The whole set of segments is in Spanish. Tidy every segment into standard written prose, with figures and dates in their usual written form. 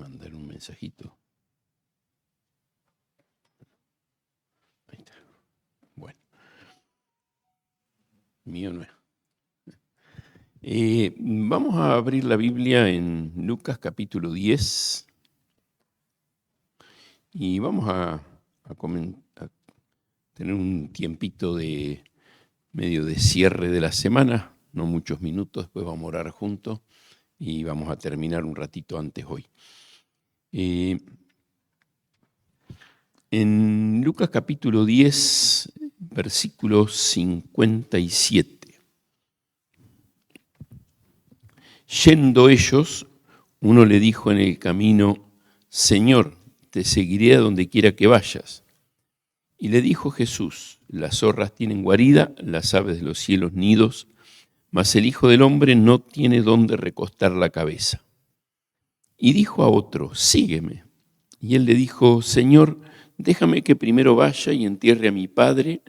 mandar un mensajito. Ahí está. Bueno, mío no es. Vamos a abrir la Biblia en Lucas capítulo 10 y vamos a tener un tiempito de medio de cierre de la semana, no muchos minutos, después vamos a orar juntos y vamos a terminar un ratito antes hoy. En Lucas capítulo 10, versículo 57. Yendo ellos, uno le dijo en el camino: Señor, te seguiré a donde quiera que vayas. Y le dijo Jesús: las zorras tienen guarida, las aves de los cielos nidos, mas el Hijo del Hombre no tiene dónde recostar la cabeza. Y dijo a otro: sígueme. Y él le dijo: Señor, déjame que primero vaya y entierre a mi padre.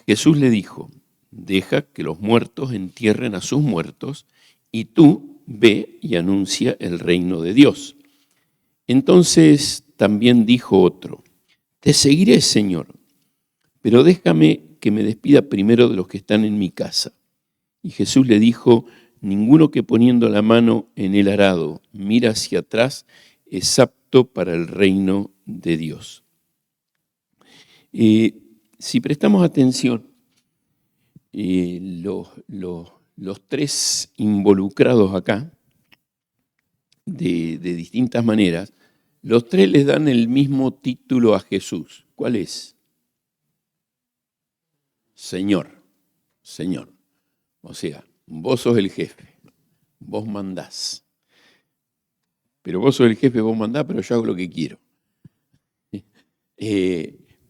Jesús le dijo: deja que los muertos entierren a sus muertos, y tú ve y anuncia el reino de Dios. Entonces también dijo otro: te seguiré, Señor, pero déjame que me despida primero de los que están en mi casa. Y Jesús le dijo: ninguno que poniendo la mano en el arado mira hacia atrás es apto para el reino de Dios. Si prestamos atención, los tres involucrados acá, de distintas maneras, los tres les dan el mismo título a Jesús. ¿Cuál es? Señor, Señor. O sea, vos sos el jefe, vos mandás. Pero vos sos el jefe, vos mandás, pero yo hago lo que quiero.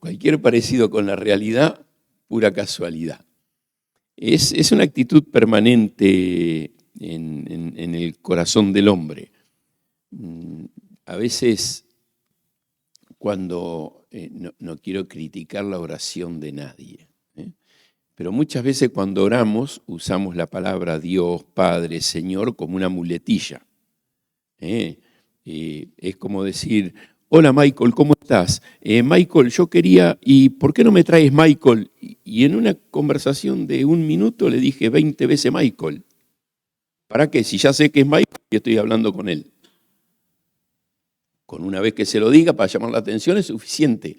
Cualquier parecido con la realidad, pura casualidad. Es una actitud permanente en el corazón del hombre. A veces, cuando no quiero criticar la oración de nadie, pero muchas veces cuando oramos usamos la palabra Dios, Padre, Señor como una muletilla. Es como decir: hola Michael, ¿cómo estás? Michael, yo quería, ¿y por qué no me traes Michael? Y en una conversación de 1 minuto le dije 20 veces Michael. ¿Para qué? Si ya sé que es Michael y estoy hablando con él. Con una vez que se lo diga para llamar la atención es suficiente.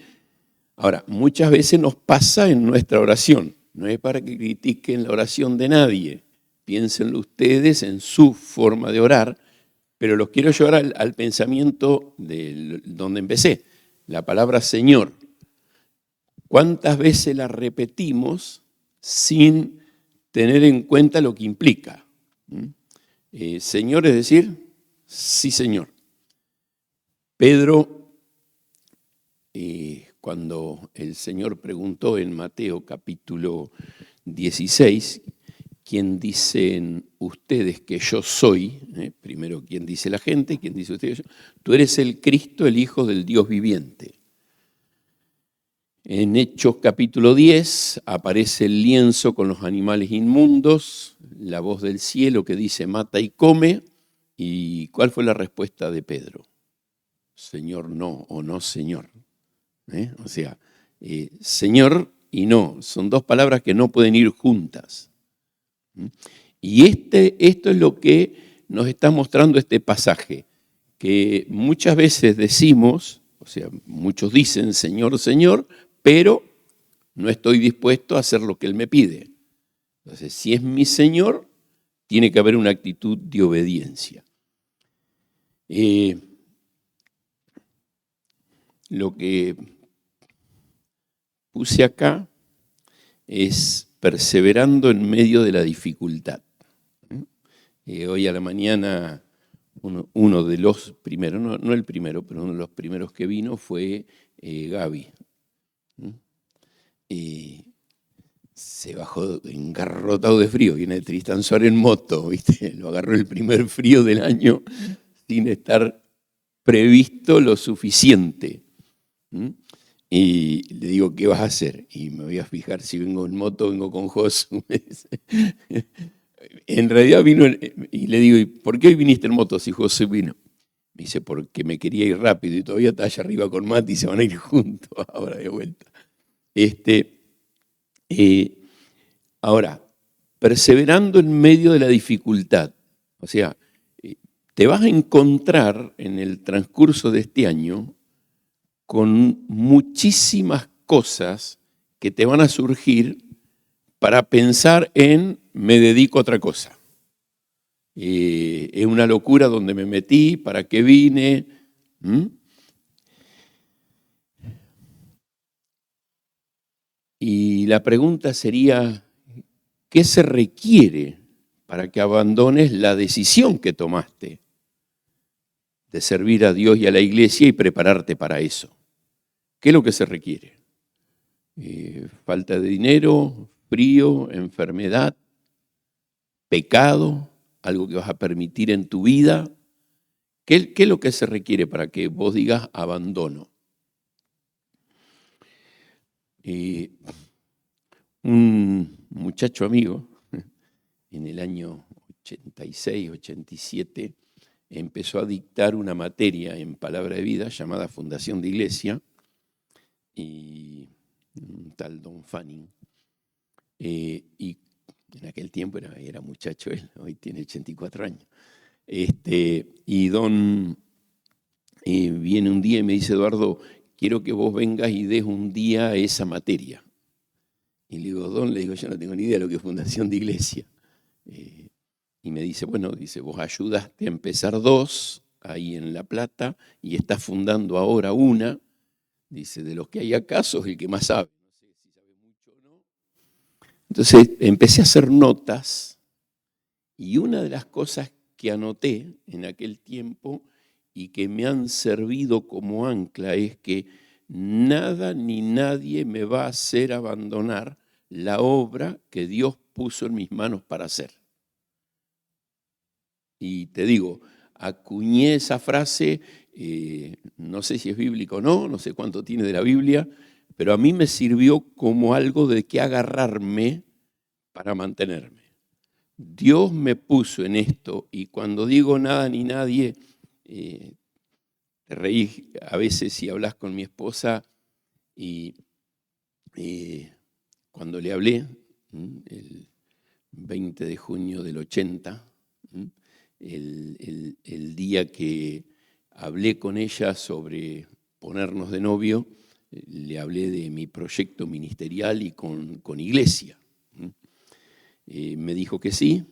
Ahora, muchas veces nos pasa en nuestra oración. No es para que critiquen la oración de nadie. Piénsenlo ustedes en su forma de orar, pero los quiero llevar al pensamiento de donde empecé. La palabra Señor. ¿Cuántas veces la repetimos sin tener en cuenta lo que implica? Señor es decir, sí, Señor. Pedro, cuando el Señor preguntó en Mateo capítulo 16, ¿quién dicen ustedes que yo soy? Primero, ¿quién dice la gente? ¿Quién dice ustedes? Tú eres el Cristo, el Hijo del Dios viviente. En Hechos capítulo 10 aparece el lienzo con los animales inmundos, la voz del cielo que dice mata y come. ¿Y cuál fue la respuesta de Pedro? Señor no, o no Señor. O sea, Señor y no, son dos palabras que no pueden ir juntas. Y esto es lo que nos está mostrando este pasaje, que muchas veces decimos, o sea, muchos dicen Señor, Señor, pero no estoy dispuesto a hacer lo que Él me pide. Entonces, si es mi Señor, tiene que haber una actitud de obediencia. Lo que puse acá es perseverando en medio de la dificultad. Hoy a la mañana uno de los primeros, no el primero, pero uno de los primeros que vino fue Gaby. Se bajó engarrotado de frío, viene de Tristan Suárez en moto, ¿viste? Lo agarró el primer frío del año sin estar previsto lo suficiente. Y le digo, ¿qué vas a hacer? Y me voy a fijar si vengo en moto, vengo con Josu. En realidad vino, y le digo, ¿y por qué hoy viniste en moto si Josu vino? Me dice, porque me quería ir rápido y todavía está allá arriba con Mati y se van a ir juntos ahora de vuelta. Ahora, perseverando en medio de la dificultad. O sea, te vas a encontrar en el transcurso de este año con muchísimas cosas que te van a surgir para pensar en me dedico a otra cosa. Es una locura donde me metí, para qué vine. Y la pregunta sería, ¿qué se requiere para que abandones la decisión que tomaste de servir a Dios y a la iglesia y prepararte para eso? ¿Qué es lo que se requiere? Falta de dinero, frío, enfermedad, pecado, algo que vas a permitir en tu vida. ¿Qué es lo que se requiere para que vos digas abandono? Un muchacho amigo, en el año 86, 87, empezó a dictar una materia en Palabra de Vida llamada Fundación de Iglesia, y un tal Don Fanning. Y en aquel tiempo era muchacho él, hoy tiene 84 años. Y Don viene un día y me dice, Eduardo, quiero que vos vengas y des un día a esa materia. Y le digo, Don, yo no tengo ni idea de lo que es Fundación de Iglesia. Y me dice, bueno, vos ayudaste a empezar 2 ahí en La Plata y estás fundando ahora una. Dice, de los que hay acá sos el que más sabe. No sé si sabe mucho o no. Entonces empecé a hacer notas y una de las cosas que anoté en aquel tiempo y que me han servido como ancla es que nada ni nadie me va a hacer abandonar la obra que Dios puso en mis manos para hacer. Y te digo, acuñé esa frase, no sé si es bíblico o no sé cuánto tiene de la Biblia, pero a mí me sirvió como algo de que agarrarme para mantenerme. Dios me puso en esto, y cuando digo nada ni nadie, te reís a veces si hablas con mi esposa, y cuando le hablé, el 20 de junio del 80, el día que hablé con ella sobre ponernos de novio, le hablé de mi proyecto ministerial y con iglesia. Me dijo que sí,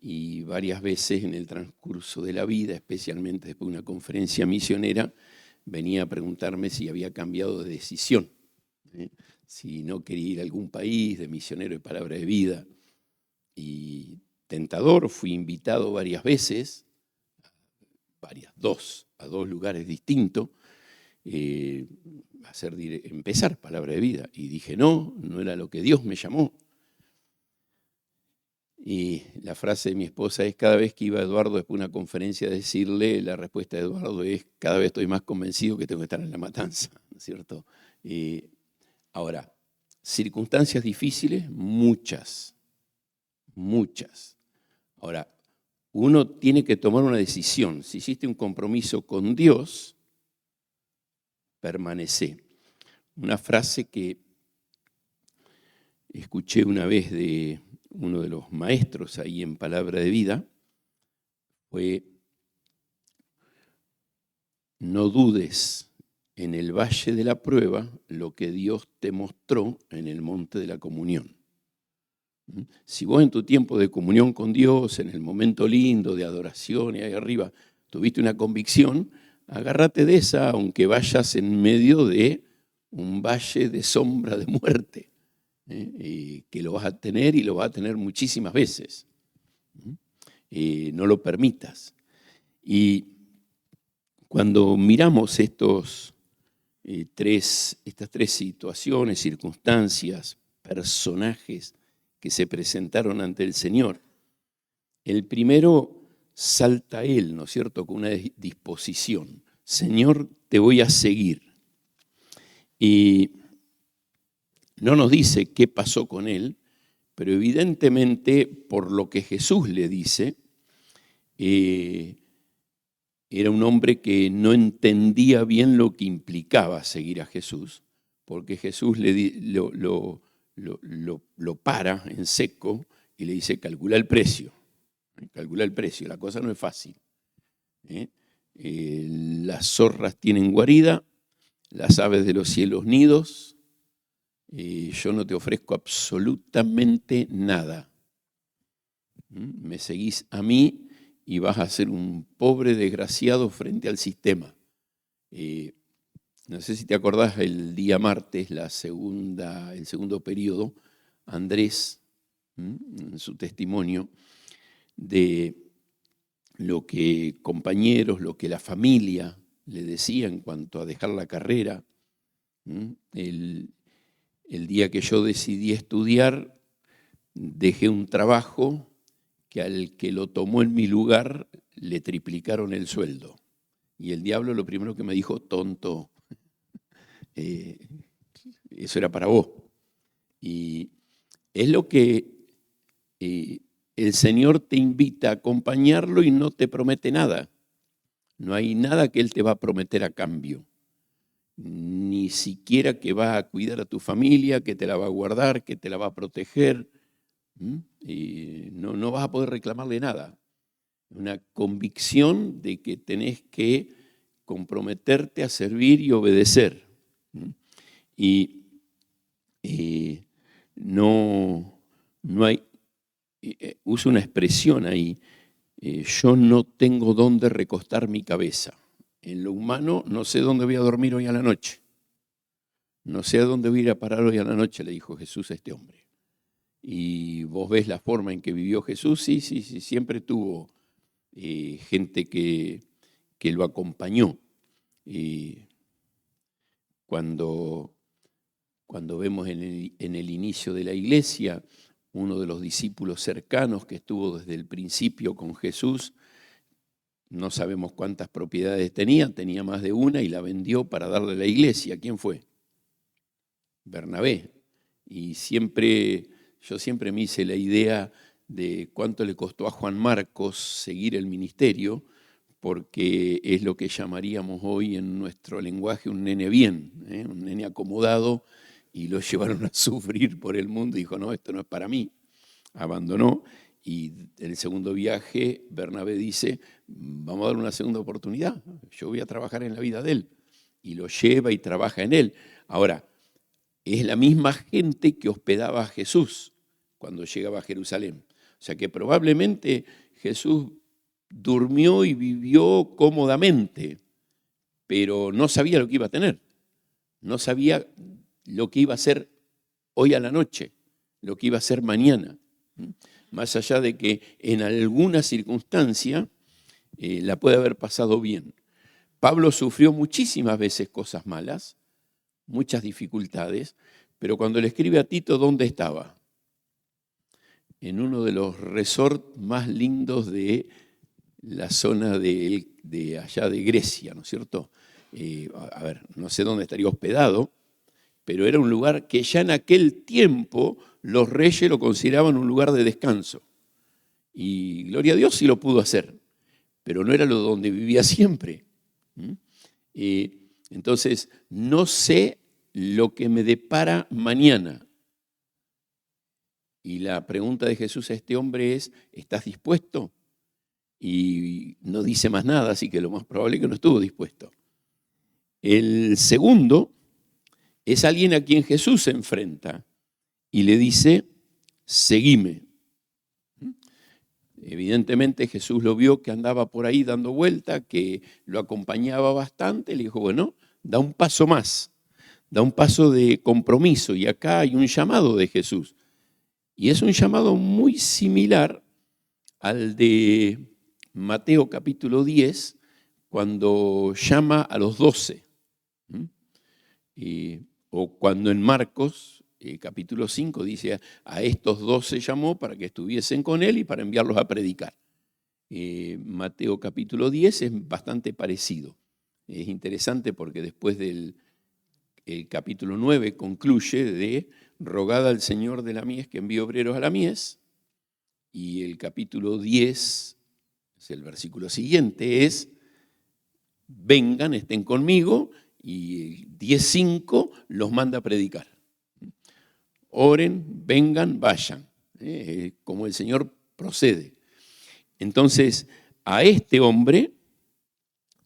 y varias veces en el transcurso de la vida, especialmente después de una conferencia misionera, venía a preguntarme si había cambiado de decisión, si no quería ir a algún país de misionero de Palabra de Vida. Y tentador, fui invitado varias veces, a dos lugares distintos, a empezar Palabra de Vida. Y dije, no era lo que Dios me llamó. Y la frase de mi esposa es, cada vez que iba Eduardo después de una conferencia a decirle, la respuesta de Eduardo es, cada vez estoy más convencido que tengo que estar en la matanza, ¿no es cierto? Ahora, circunstancias difíciles, muchas. Ahora, uno tiene que tomar una decisión. Si hiciste un compromiso con Dios, permanece. Una frase que escuché una vez de uno de los maestros ahí en Palabra de Vida fue: no dudes en el valle de la prueba lo que Dios te mostró en el monte de la comunión. Si vos en tu tiempo de comunión con Dios, en el momento lindo de adoración y ahí arriba, tuviste una convicción, agárrate de esa, aunque vayas en medio de un valle de sombra de muerte, que lo vas a tener y lo vas a tener muchísimas veces. No lo permitas. Y cuando miramos estas tres situaciones, circunstancias, personajes que se presentaron ante el Señor, el primero salta a él, ¿no es cierto?, con una disposición. Señor, te voy a seguir. Y no nos dice qué pasó con él, pero evidentemente por lo que Jesús le dice, era un hombre que no entendía bien lo que implicaba seguir a Jesús, porque Jesús lo para en seco y le dice, calcula el precio, la cosa no es fácil. Las zorras tienen guarida, las aves de los cielos nidos, yo no te ofrezco absolutamente nada. Me seguís a mí y vas a ser un pobre desgraciado frente al sistema. No sé si te acordás, el día martes, el segundo periodo, Andrés, en su testimonio, de lo que compañeros, lo que la familia le decía en cuanto a dejar la carrera. El día que yo decidí estudiar, dejé un trabajo que al que lo tomó en mi lugar le triplicaron el sueldo. Y el diablo lo primero que me dijo, tonto, eso era para vos. Y es lo que el Señor te invita a acompañarlo y no te promete nada. No hay nada que Él te va a prometer a cambio. Ni siquiera que va a cuidar a tu familia, que te la va a guardar, que te la va a proteger. Y no vas a poder reclamarle nada. Una convicción de que tenés que comprometerte a servir y obedecer. Y no hay, uso una expresión ahí, yo no tengo dónde recostar mi cabeza. En lo humano no sé dónde voy a dormir hoy a la noche. No sé a dónde voy a ir a parar hoy a la noche, le dijo Jesús a este hombre. Y vos ves la forma en que vivió Jesús, sí, siempre tuvo gente que lo acompañó. Cuando vemos en el inicio de la iglesia, uno de los discípulos cercanos que estuvo desde el principio con Jesús, no sabemos cuántas propiedades tenía más de una y la vendió para darle a la iglesia. ¿Quién fue? Bernabé. Y yo siempre me hice la idea de cuánto le costó a Juan Marcos seguir el ministerio, porque es lo que llamaríamos hoy en nuestro lenguaje un nene bien, un nene acomodado, y lo llevaron a sufrir por el mundo y dijo, no, esto no es para mí. Abandonó y en el segundo viaje Bernabé dice, vamos a dar una segunda oportunidad, yo voy a trabajar en la vida de él. Y lo lleva y trabaja en él. Ahora, es la misma gente que hospedaba a Jesús cuando llegaba a Jerusalén. O sea que probablemente Jesús durmió y vivió cómodamente, pero no sabía lo que iba a tener. No sabía lo que iba a hacer hoy a la noche, lo que iba a hacer mañana. Más allá de que en alguna circunstancia la puede haber pasado bien. Pablo sufrió muchísimas veces cosas malas, muchas dificultades, pero cuando le escribe a Tito, ¿dónde estaba? En uno de los resorts más lindos de la zona de allá de Grecia, ¿no es cierto? No sé dónde estaría hospedado, pero era un lugar que ya en aquel tiempo los reyes lo consideraban un lugar de descanso. Y gloria a Dios sí lo pudo hacer, pero no era lo donde vivía siempre. Entonces, no sé lo que me depara mañana. Y la pregunta de Jesús a este hombre es, ¿estás dispuesto? Y no dice más nada, así que lo más probable es que no estuvo dispuesto. El segundo es alguien a quien Jesús se enfrenta y le dice, seguime. Evidentemente Jesús lo vio que andaba por ahí dando vuelta, que lo acompañaba bastante, le dijo, bueno, da un paso más, da un paso de compromiso y acá hay un llamado de Jesús. Y es un llamado muy similar al de Mateo capítulo 10, cuando llama a los 12. O cuando en Marcos capítulo 5 dice, a estos 12 llamó para que estuviesen con él y para enviarlos a predicar. Mateo capítulo 10 es bastante parecido. Es interesante porque después del capítulo 9 concluye de rogad al Señor de la mies que envíe obreros a la mies, y el capítulo 10, es el versículo siguiente, es vengan, estén conmigo, y 10:05 los manda a predicar. Oren, vengan, vayan, como el Señor procede. Entonces, a este hombre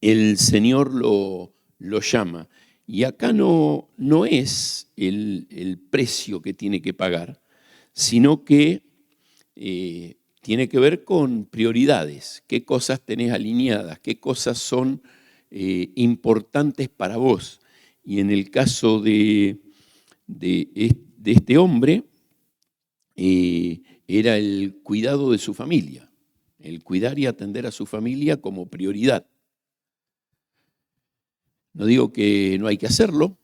el Señor lo llama. Y acá no es el precio que tiene que pagar, sino que tiene que ver con prioridades, qué cosas tenés alineadas, qué cosas son importantes para vos. Y en el caso de este hombre, era el cuidado de su familia, el cuidar y atender a su familia como prioridad. No digo que no hay que hacerlo,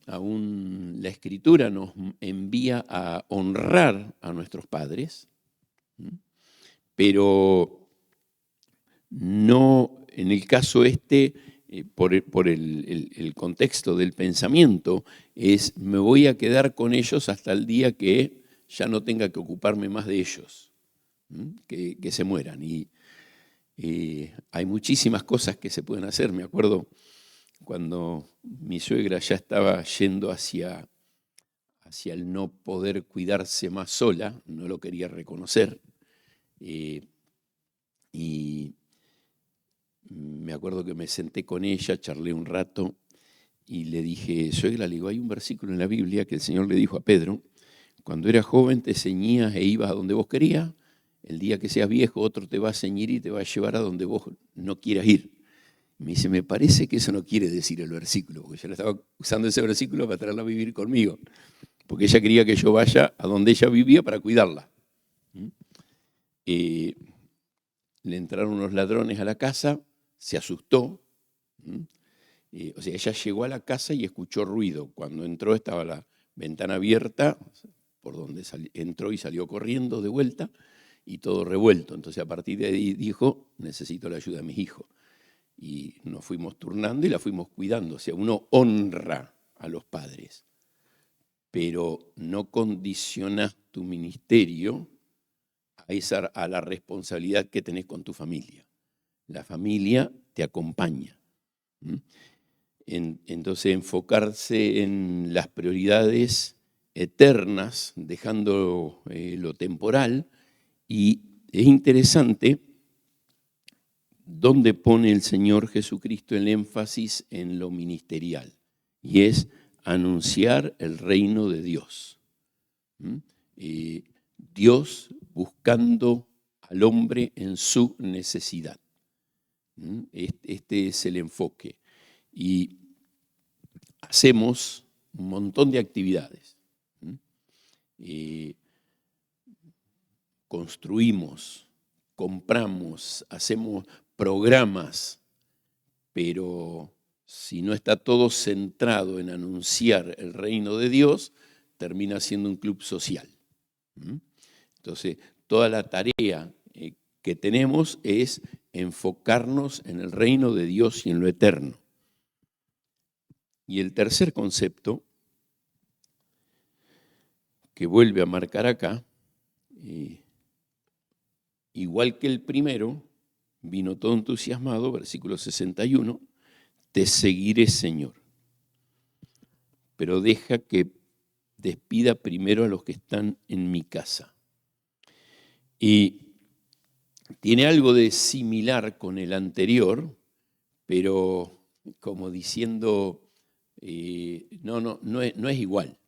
aún la Escritura nos envía a honrar a nuestros padres, pero no, en el caso por el contexto del pensamiento, es me voy a quedar con ellos hasta el día que ya no tenga que ocuparme más de ellos, que se mueran. Y hay muchísimas cosas que se pueden hacer. Me acuerdo cuando mi suegra ya estaba yendo hacia el no poder cuidarse más sola, no lo quería reconocer, y me acuerdo que me senté con ella, charlé un rato y le dije, suegra, le digo, hay un versículo en la Biblia que el Señor le dijo a Pedro, cuando eras joven te ceñías e ibas a donde vos querías, el día que seas viejo otro te va a ceñir y te va a llevar a donde vos no quieras ir. Me dice, me parece que eso no quiere decir el versículo, porque yo le estaba usando ese versículo para traerla a vivir conmigo, porque ella quería que yo vaya a donde ella vivía para cuidarla. Le entraron unos ladrones a la casa, se asustó. O sea, ella llegó a la casa y escuchó ruido. Cuando entró estaba la ventana abierta, por donde entró y salió corriendo de vuelta, y todo revuelto. Entonces a partir de ahí dijo, necesito la ayuda de mis hijos. Y nos fuimos turnando y la fuimos cuidando. O sea, uno honra a los padres, pero no condicionas tu ministerio a la responsabilidad que tenés con tu familia. La familia te acompaña. Entonces, enfocarse en las prioridades eternas, dejando lo temporal, y es interesante dónde pone el Señor Jesucristo el énfasis en lo ministerial, y es anunciar el reino de Dios. Dios buscando al hombre en su necesidad. Este es el enfoque. Y hacemos un montón de actividades. Construimos, compramos, hacemos programas, pero si no está todo centrado en anunciar el reino de Dios, termina siendo un club social. Entonces, toda la tarea que tenemos es enfocarnos en el reino de Dios y en lo eterno. Y el tercer concepto que vuelve a marcar acá, igual que el primero, vino todo entusiasmado, versículo 61, te seguiré, Señor, pero deja que despida primero a los que están en mi casa. Y tiene algo de similar con el anterior, pero como diciendo, no es igual.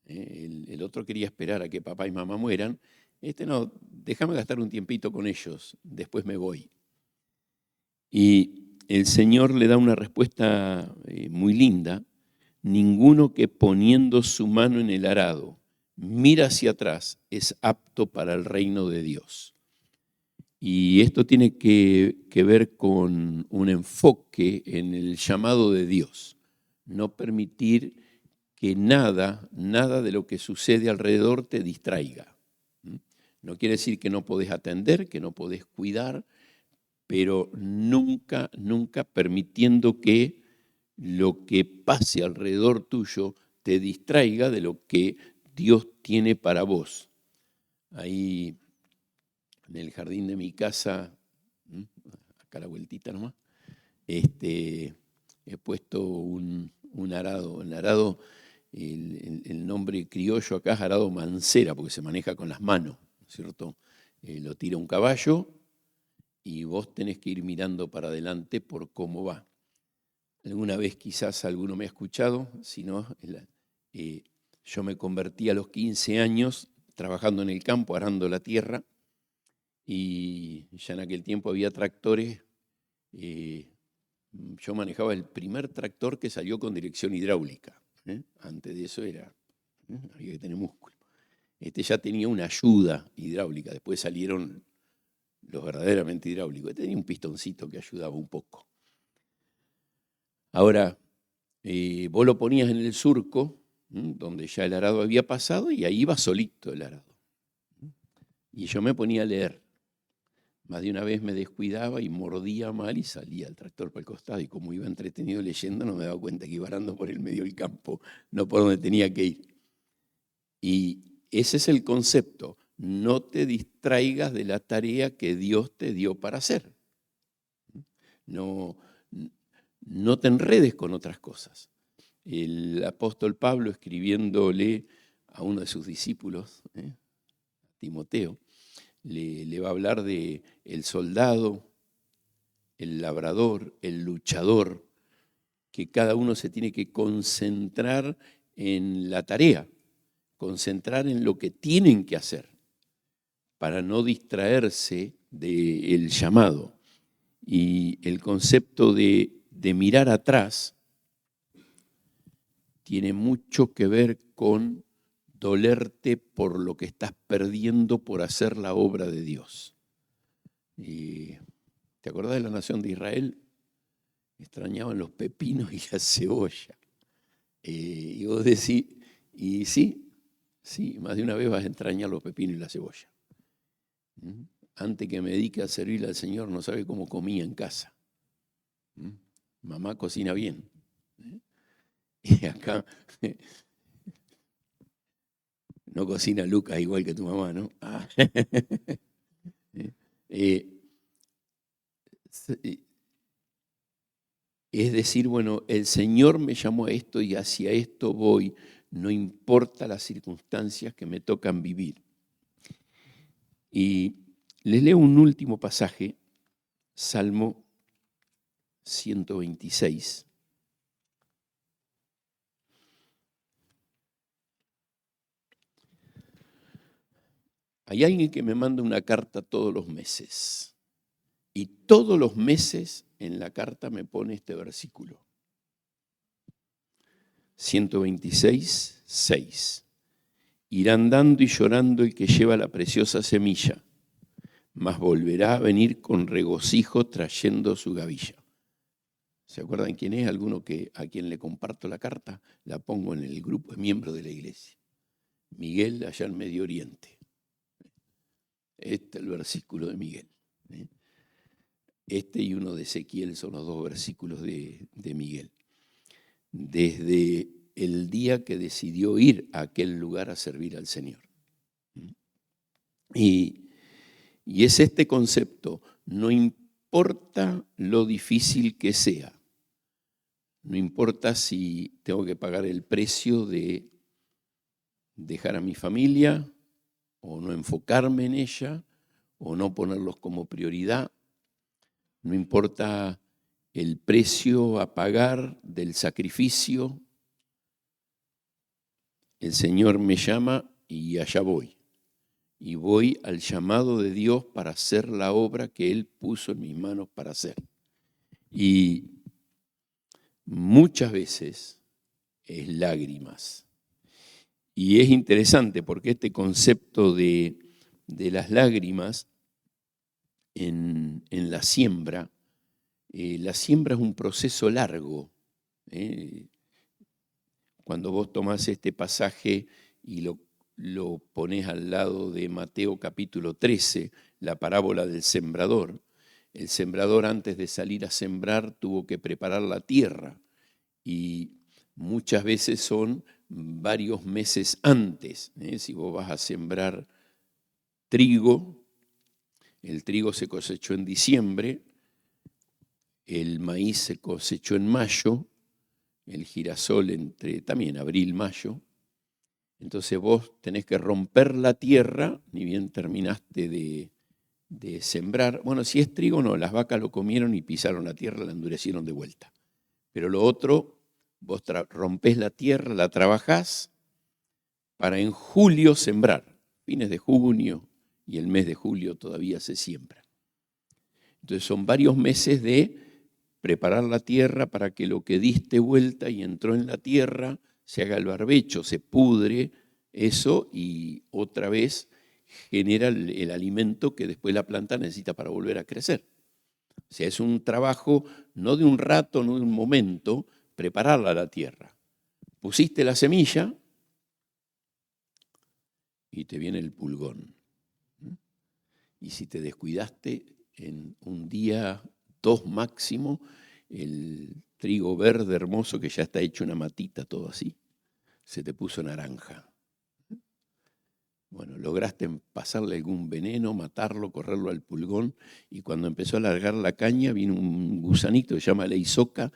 El otro quería esperar a que papá y mamá mueran. No, déjame gastar un tiempito con ellos, después me voy. Y el Señor le da una respuesta muy linda. Ninguno que poniendo su mano en el arado mira hacia atrás es apto para el reino de Dios. Y esto tiene que ver con un enfoque en el llamado de Dios. No permitir que nada de lo que sucede alrededor te distraiga. No quiere decir que no podés atender, que no podés cuidar, pero nunca permitiendo que lo que pase alrededor tuyo te distraiga de lo que Dios tiene para vos. Ahí en el jardín de mi casa, acá a la vueltita nomás, he puesto un arado. El arado, el nombre criollo acá es arado mancera, porque se maneja con las manos, ¿no es cierto? Lo tira un caballo y vos tenés que ir mirando para adelante por cómo va. Alguna vez quizás alguno me ha escuchado, si no, yo me convertí a los 15 años trabajando en el campo, arando la tierra, y ya en aquel tiempo había tractores. Yo manejaba el primer tractor que salió con dirección hidráulica. Antes de eso había que tener músculo. Este ya tenía una ayuda hidráulica, después salieron los verdaderamente hidráulicos. Tenía un pistoncito que ayudaba un poco. Ahora, vos lo ponías en el surco, donde ya el arado había pasado, y ahí iba solito el arado. Y yo me ponía a leer. Más de una vez me descuidaba y mordía mal y salía el tractor para el costado. Y como iba entretenido leyendo, no me daba cuenta que iba arando por el medio del campo, no por donde tenía que ir. Y ese es el concepto. No te distraigas de la tarea que Dios te dio para hacer. No te enredes con otras cosas. El apóstol Pablo, escribiéndole a uno de sus discípulos, Timoteo, le va a hablar de el soldado, el labrador, el luchador, que cada uno se tiene que concentrar en la tarea, concentrar en lo que tienen que hacer, para no distraerse del llamado. Y el concepto de mirar atrás tiene mucho que ver con dolerte por lo que estás perdiendo por hacer la obra de Dios. ¿Te acordás de la nación de Israel? Extrañaban los pepinos y la cebolla. Y vos decís, y sí, más de una vez vas a extrañar los pepinos y la cebolla. Antes que me dedique a servirle al Señor, no sabe cómo comía en casa. Mamá cocina bien. Y acá no cocina Lucas igual que tu mamá, ¿no? Es decir, bueno, el Señor me llamó a esto y hacia esto voy, no importa las circunstancias que me tocan vivir. Y les leo un último pasaje, Salmo 126. Hay alguien que me manda una carta todos los meses y todos los meses en la carta me pone este versículo. 126, 6. Irá andando y llorando el que lleva la preciosa semilla, mas volverá a venir con regocijo trayendo su gavilla. ¿Se acuerdan quién es? Alguno a quien le comparto la carta, la pongo en el grupo de miembros de la iglesia. Miguel, allá en Medio Oriente. Este es el versículo de Miguel. Este y uno de Ezequiel son los dos versículos de Miguel. Desde el día que decidió ir a aquel lugar a servir al Señor. Y es este concepto, no importa lo difícil que sea, no importa si tengo que pagar el precio de dejar a mi familia o no enfocarme en ella o no ponerlos como prioridad, no importa el precio a pagar del sacrificio, el Señor me llama y allá voy. Y voy al llamado de Dios para hacer la obra que Él puso en mis manos para hacer. Y muchas veces es lágrimas. Y es interesante porque este concepto de las lágrimas en la siembra es un proceso largo. Cuando vos tomás este pasaje y lo pones al lado de Mateo capítulo 13, la parábola del sembrador, el sembrador antes de salir a sembrar tuvo que preparar la tierra y muchas veces son varios meses antes. Si vos vas a sembrar trigo, el trigo se cosechó en diciembre, el maíz se cosechó en mayo, el girasol entre también abril, mayo. Entonces vos tenés que romper la tierra, ni bien terminaste de sembrar. Bueno, si es trigo, no, las vacas lo comieron y pisaron la tierra, la endurecieron de vuelta. Pero lo otro, vos rompés la tierra, la trabajás para en julio sembrar. Fines de junio y el mes de julio todavía se siembra. Entonces son varios meses de preparar la tierra para que lo que diste vuelta y entró en la tierra se haga el barbecho, se pudre eso y otra vez genera el alimento que después la planta necesita para volver a crecer. O sea, es un trabajo no de un rato, no de un momento, prepararla a la tierra. Pusiste la semilla y te viene el pulgón. Y si te descuidaste, en un día, 2 máximo, el trigo verde hermoso que ya está hecho una matita, todo así, se te puso naranja. Bueno, lograste pasarle algún veneno, matarlo, correrlo al pulgón, y cuando empezó a alargar la caña, vino un gusanito que se llama leisoca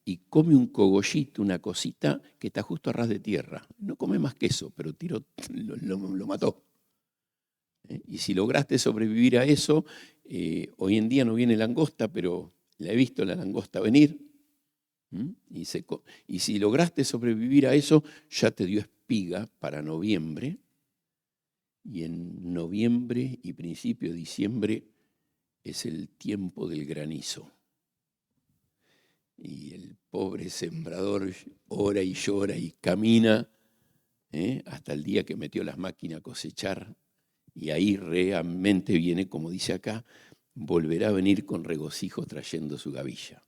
y come un cogollito, una cosita que está justo a ras de tierra. No come más que eso, pero lo mató. Y si lograste sobrevivir a eso, hoy en día no viene langosta, pero la he visto la langosta venir. Y si lograste sobrevivir a eso, ya te dio espiga para noviembre. Y en noviembre y principio de diciembre es el tiempo del granizo. Y el pobre sembrador ora y llora y camina hasta el día que metió las máquinas a cosechar. Y ahí realmente viene, como dice acá, volverá a venir con regocijo trayendo su gavilla.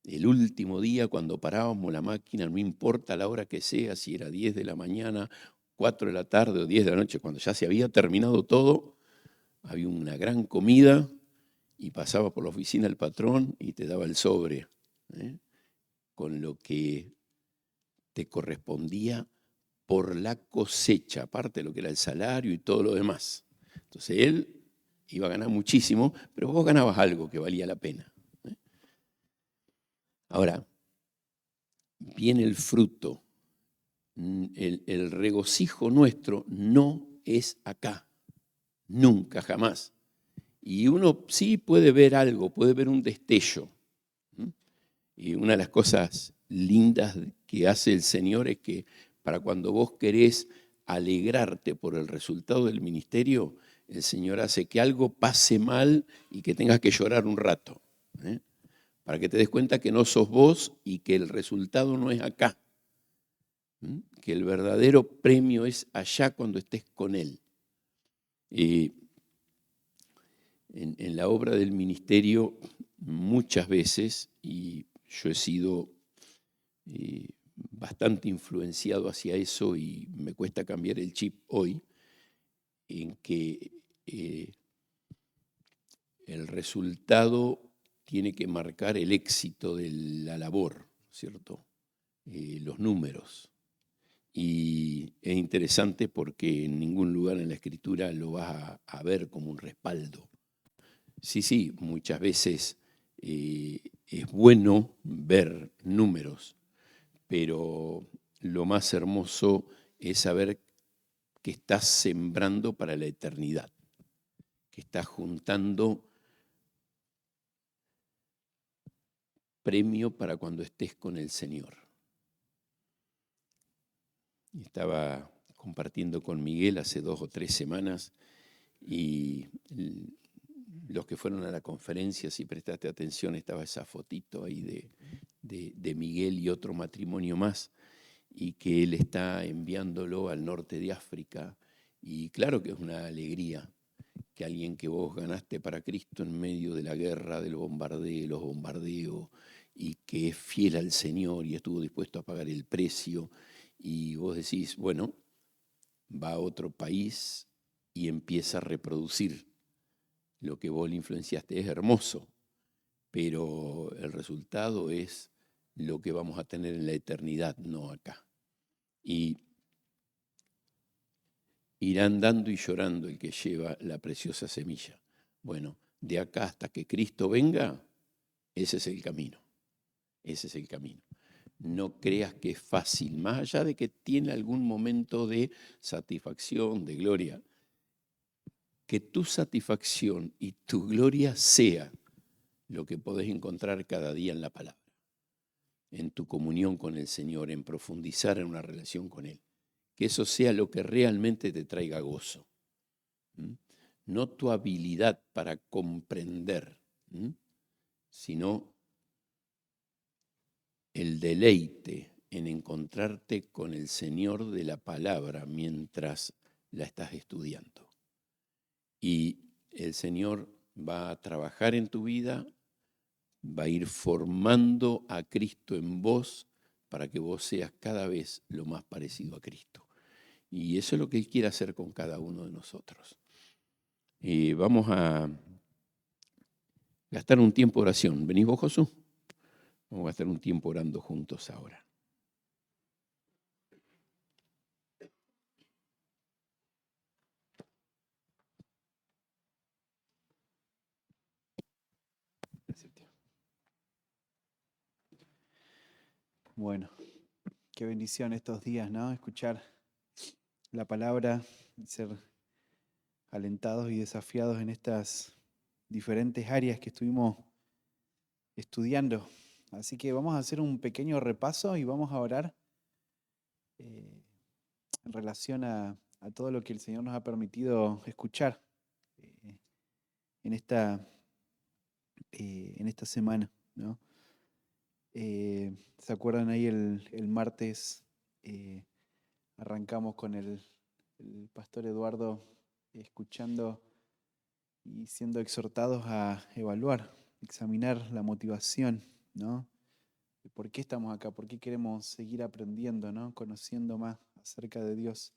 El último día, cuando parábamos la máquina, no importa la hora que sea, si era 10 de la mañana, 4 de la tarde o 10 de la noche, cuando ya se había terminado todo, había una gran comida y pasaba por la oficina el patrón y te daba el sobre, con lo que te correspondía por la cosecha, aparte de lo que era el salario y todo lo demás. Entonces él iba a ganar muchísimo, pero vos ganabas algo que valía la pena. Ahora, viene el fruto. El regocijo nuestro no es acá, nunca, jamás. Y uno sí puede ver algo, puede ver un destello. Y una de las cosas lindas que hace el Señor es que para cuando vos querés alegrarte por el resultado del ministerio, el Señor hace que algo pase mal y que tengas que llorar un rato, para que te des cuenta que no sos vos y que el resultado no es acá, que el verdadero premio es allá cuando estés con Él. En la obra del ministerio muchas veces, y yo he sido bastante influenciado hacia eso y me cuesta cambiar el chip hoy, en que el resultado tiene que marcar el éxito de la labor, ¿cierto? Los números. Y es interesante porque en ningún lugar en la Escritura lo vas a ver como un respaldo. Sí, muchas veces es bueno ver números, pero lo más hermoso es saber que estás sembrando para la eternidad, que estás juntando premio para cuando estés con el Señor. Estaba compartiendo con Miguel hace 2 o 3 semanas y los que fueron a la conferencia, si prestaste atención, estaba esa fotito ahí de Miguel y otro matrimonio más, y que él está enviándolo al norte de África. Y claro que es una alegría que alguien que vos ganaste para Cristo en medio de la guerra, del bombardeo, los bombardeos, y que es fiel al Señor y estuvo dispuesto a pagar el precio, y vos decís, bueno, va a otro país y empieza a reproducir lo que vos le influenciaste. Es hermoso, pero el resultado es lo que vamos a tener en la eternidad, no acá. Y irá andando y llorando el que lleva la preciosa semilla. Bueno, de acá hasta que Cristo venga, Ese es el camino. Ese es el camino. No creas que es fácil, más allá de que tiene algún momento de satisfacción, de gloria. Que tu satisfacción y tu gloria sea lo que podés encontrar cada día en la palabra, en tu comunión con el Señor, en profundizar en una relación con Él. Que eso sea lo que realmente te traiga gozo. No tu habilidad para comprender, sino el deleite en encontrarte con el Señor de la palabra mientras la estás estudiando. Y el Señor va a trabajar en tu vida, va a ir formando a Cristo en vos para que vos seas cada vez lo más parecido a Cristo. Y eso es lo que Él quiere hacer con cada uno de nosotros. Vamos a gastar un tiempo de oración. ¿Venís vos, Josué? Vamos a gastar un tiempo orando juntos ahora. Bueno, qué bendición estos días, ¿no? Escuchar la palabra y ser alentados y desafiados en estas diferentes áreas que estuvimos estudiando. Así que vamos a hacer un pequeño repaso y vamos a orar en relación a todo lo que el Señor nos ha permitido escuchar eh, en esta semana, ¿no? ¿Se acuerdan ahí el martes? Arrancamos con el pastor Eduardo escuchando y siendo exhortados a evaluar, examinar la motivación, ¿no? De por qué estamos acá, por qué queremos seguir aprendiendo, ¿no? Conociendo más acerca de Dios.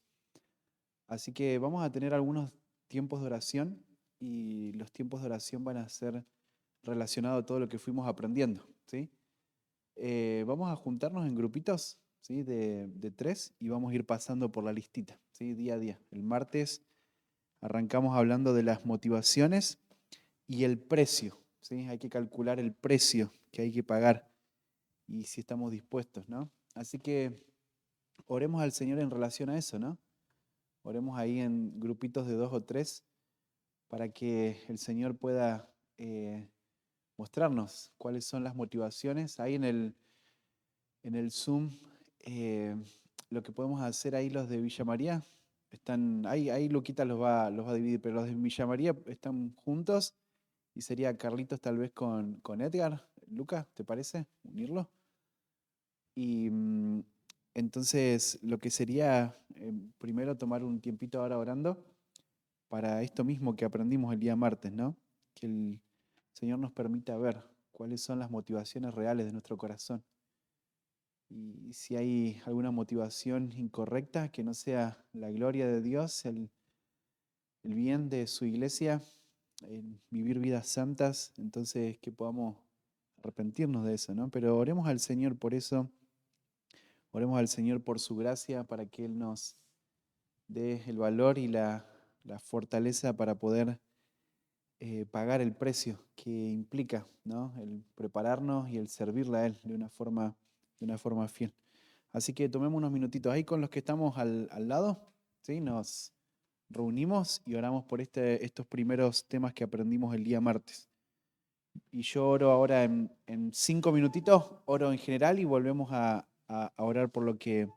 Así que vamos a tener algunos tiempos de oración y los tiempos de oración van a ser relacionados a todo lo que fuimos aprendiendo, ¿sí? Vamos a juntarnos en grupitos, ¿sí? De 3 y vamos a ir pasando por la listita, ¿sí? Día a día. El martes arrancamos hablando de las motivaciones y el precio, ¿sí? Hay que calcular el precio que hay que pagar y si estamos dispuestos, ¿no? Así que oremos al Señor en relación a eso, ¿no? Oremos ahí en grupitos de 2 o 3 para que el Señor pueda mostrarnos cuáles son las motivaciones. Ahí en el Zoom, eh, lo que podemos hacer ahí los de Villa María, están, ahí Luquita los va a dividir, pero los de Villa María están juntos y sería Carlitos tal vez con Edgar. Lucas, ¿te parece unirlo? Y entonces lo que sería primero tomar un tiempito ahora orando para esto mismo que aprendimos el día martes, ¿no? Que el Señor nos permita ver cuáles son las motivaciones reales de nuestro corazón. Y si hay alguna motivación incorrecta, que no sea la gloria de Dios, el bien de su iglesia, el vivir vidas santas, entonces que podamos arrepentirnos de eso, ¿no? Pero oremos al Señor por eso, oremos al Señor por su gracia, para que Él nos dé el valor y la fortaleza para poder pagar el precio que implica, ¿no? El prepararnos y el servirle a Él de una forma fiel. Así que tomemos unos minutitos ahí con los que estamos al lado, ¿sí? Nos reunimos y oramos por estos primeros temas que aprendimos el día martes. Y yo oro ahora en 5 minutitos, oro en general y volvemos a orar por lo que